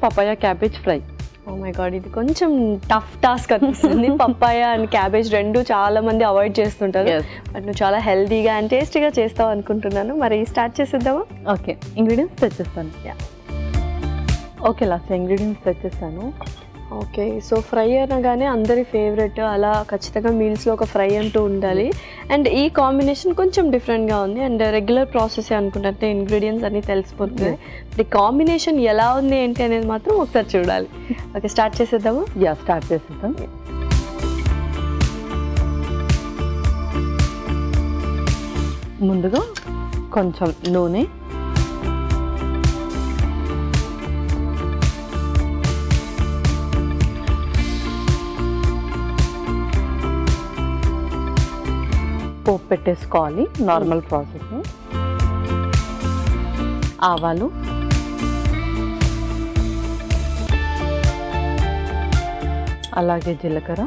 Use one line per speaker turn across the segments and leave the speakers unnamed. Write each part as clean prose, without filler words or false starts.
Papaya cabbage fry.
Oh my god, ఇది కొంచెం tough task అనిపిస్తుంది. పప్పాయ అండ్ క్యాబేజ్ రెండు చాలా మంది అవాయిడ్ చేస్తుంటారు. బట్ నువ్వు చాలా హెల్తీగా అండ్ టేస్టీగా చేస్తావు అనుకుంటున్నాను. మరి స్టార్ట్ చేసేద్దామా?
ఓకే, ఇంగ్రీడియంట్స్ తెచ్చేస్తాను. ఓకే, లాస్ట్ ఇంగ్రీడియంట్స్ తెచ్చేస్తాను.
ఓకే, సో ఫ్రై అనగానే అందరి ఫేవరెట్, అలా ఖచ్చితంగా మీల్స్లో ఒక ఫ్రై అంటూ ఉండాలి. అండ్ ఈ కాంబినేషన్ కొంచెం డిఫరెంట్గా ఉంది అండ్ రెగ్యులర్ ప్రాసెస్ అనుకుంటే ఇంగ్రీడియంట్స్ అన్నీ తెలిసిపోతుంది. ఈ కాంబినేషన్ ఎలా ఉంది ఏంటి అనేది మాత్రం ఒకసారి చూడాలి. ఓకే, స్టార్ట్ చేసేద్దాము.
స్టార్ట్ చేసేద్దాం. ముందుగా కొంచెం నూనె, పోపు పెట్టేసుకోవాలి, నార్మల్ ప్రాసెస్. ఆవాలు, అలాగే జీలకర్ర,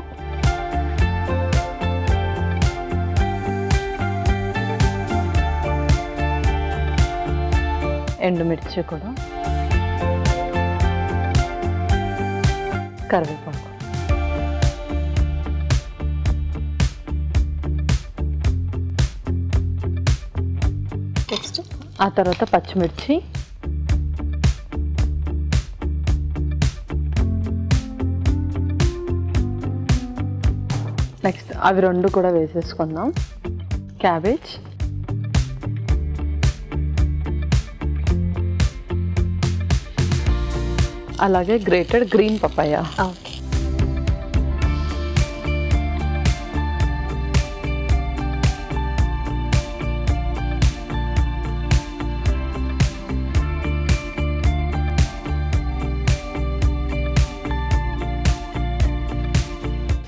ఎండుమిర్చి కూడా, కరివేపాకు.
నెక్స్ట్
ఆ తర్వాత పచ్చిమిర్చి, నెక్స్ట్ అవి రెండు కూడా వేసేసుకుందాం. క్యాబేజ్, అలాగే గ్రేటెడ్ గ్రీన్ పపాయ.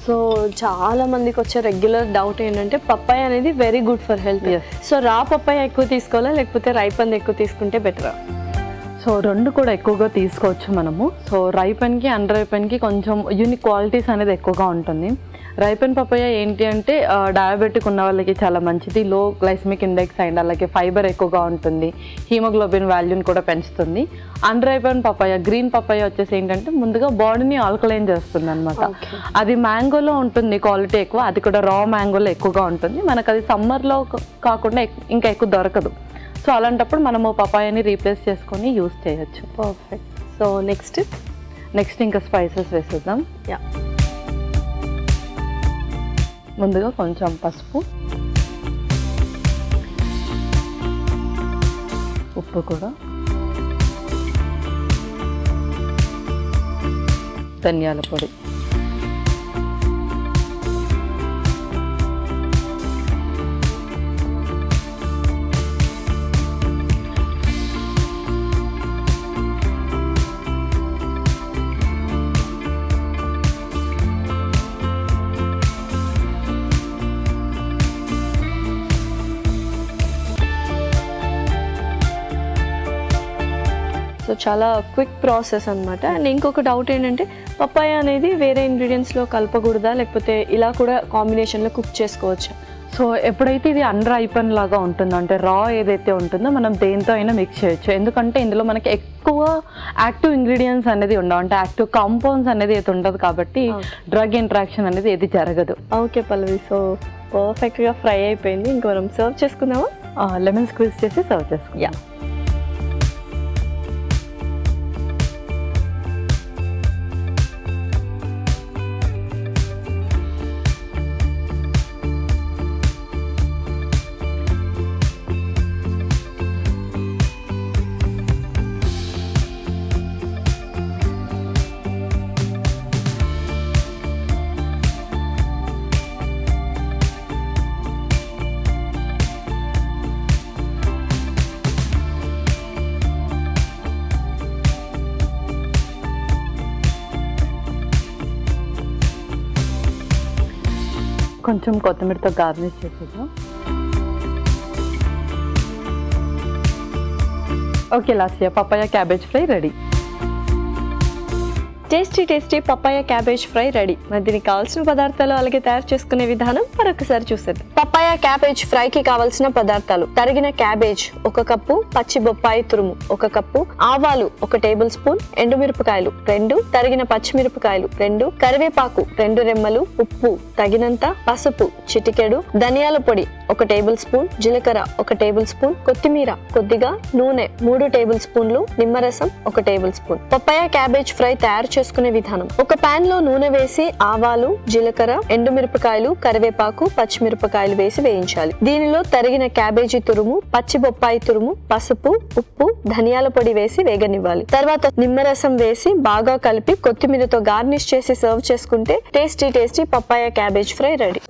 సో చాలా మందికి వచ్చే రెగ్యులర్ డౌట్ ఏంటంటే పప్పాయ అనేది very good for health. So రా పప్పాయ ఎక్కువ తీసుకోవాలా లేకపోతే రైపన్ ఎక్కువ తీసుకుంటే బెటరా?
సో రెండు కూడా ఎక్కువగా తీసుకోవచ్చు మనము. సో రైపన్కి అన్ రైపన్కి కొంచెం యూనిక్ క్వాలిటీస్ అనేది ఎక్కువగా ఉంటుంది. రైపన్ పపాయ ఏంటి అంటే డయాబెటిక్ ఉన్న వాళ్ళకి చాలా మంచిది, లో గ్లైసమిక్ ఇండెక్స్ అండ్ అలాగే ఫైబర్ ఎక్కువగా ఉంటుంది, హీమోగ్లోబిన్ వాల్యూని కూడా పెంచుతుంది. అన్ రైపన్ పపాయ, గ్రీన్ పపాయ వచ్చేసి ఏంటంటే ముందుగా బాడీని ఆల్కలైన్ చేస్తుంది అనమాట. అది మ్యాంగోలో ఉంటుంది క్వాలిటీ ఎక్కువ, అది కూడా రా మ్యాంగోలో ఎక్కువగా ఉంటుంది. మనకు అది సమ్మర్లో కాకుండా ఇంకా ఎక్కువ దొరకదు. సో అలాంటప్పుడు మనము పపాయాని రీప్లేస్ చేసుకొని యూస్ చేయొచ్చు.
పర్ఫెక్ట్. సో నెక్స్ట్
ఇంకా స్పైసెస్ వేసేద్దాం. ముందుగా కొంచెం పసుపు, ఉప్పు కూడా, ధనియాల పొడి,
సో చాలా క్విక్ ప్రాసెస్ అనమాట. అండ్ ఇంకొక డౌట్ ఏంటంటే పప్పాయ అనేది వేరే ఇంగ్రీడియంట్స్లో కలపకూడదా లేకపోతే ఇలా కూడా కాంబినేషన్లో కుక్ చేసుకోవచ్చా?
సో ఎప్పుడైతే ఇది అండర్ రైపన్ లాగా ఉంటుందో అంటే రా ఏదైతే ఉంటుందో మనం దేంతో అయినా మిక్స్ చేయొచ్చు. ఎందుకంటే ఇందులో మనకి ఎక్కువ యాక్టివ్ ఇంగ్రీడియంట్స్ అనేది ఉండవు, అంటే యాక్టివ్ కాంపౌండ్స్ అనేది అయితే ఉండదు కాబట్టి డ్రగ్ ఇంట్రాక్షన్ అనేది ఏది జరగదు.
ఓకే పల్లవి, సో పర్ఫెక్ట్గా ఫ్రై అయిపోయింది. ఇంకా మనం సర్వ్ చేసుకుందామా?
లెమన్ స్క్వీజ్ చేసి సర్వ్ చేసుకుందాం. కొంచెం కొత్తిమీరతో గార్నిష్ చేసేద్దాం. Okay Lasya, papaya cabbage fry ready.
Tasty tasty papaya cabbage fry ready. మరి దీనికి కావాల్సిన పదార్థాలు అలాగే తయారు చేసుకునే విధానం మరొకసారి చూసేద్దాం. పపాయ క్యాబేజ్ ఫ్రైకి కావాల్సిన పదార్థాలు: తరిగిన క్యాబేజ్ 1 కప్పు, పచ్చి బొప్పాయి తురుము 1 కప్పు, ఆవాలు 1 టేబుల్ స్పూన్, ఎండుమిరపకాయలు 2, తరిగిన పచ్చిమిరపకాయలు 2, కరివేపాకు 2 రెమ్మలు, ఉప్పు తగినంత, పసుపు చిటికెడు, ధనియాల పొడి 1 టేబుల్ స్పూన్, జీలకర్ర 1 టేబుల్ స్పూన్, కొత్తిమీర కొద్దిగా, నూనె 3 టేబుల్ స్పూన్లు, నిమ్మరసం 1 table spoon. Papaya cabbage fry తయారు చేసుకునే విధానం: ఒక పాన్ లో నూనె వేసి ఆవాలు, జీలకర్ర, ఎండుమిరపకాయలు, కరివేపాకు, పచ్చిమిరపకాయలు వేసి వేయించాలి. దీనిలో తరిగిన క్యాబేజీ తురుము, పచ్చి బొప్పాయి తురుము, పసుపు, ఉప్పు, ధనియాల పొడి వేసి వేగనివ్వాలి. తర్వాత నిమ్మరసం వేసి బాగా కలిపి కొత్తిమీరతో గార్నిష్ చేసి సర్వ్ చేసుకుంటే tasty tasty papaya cabbage fry ready.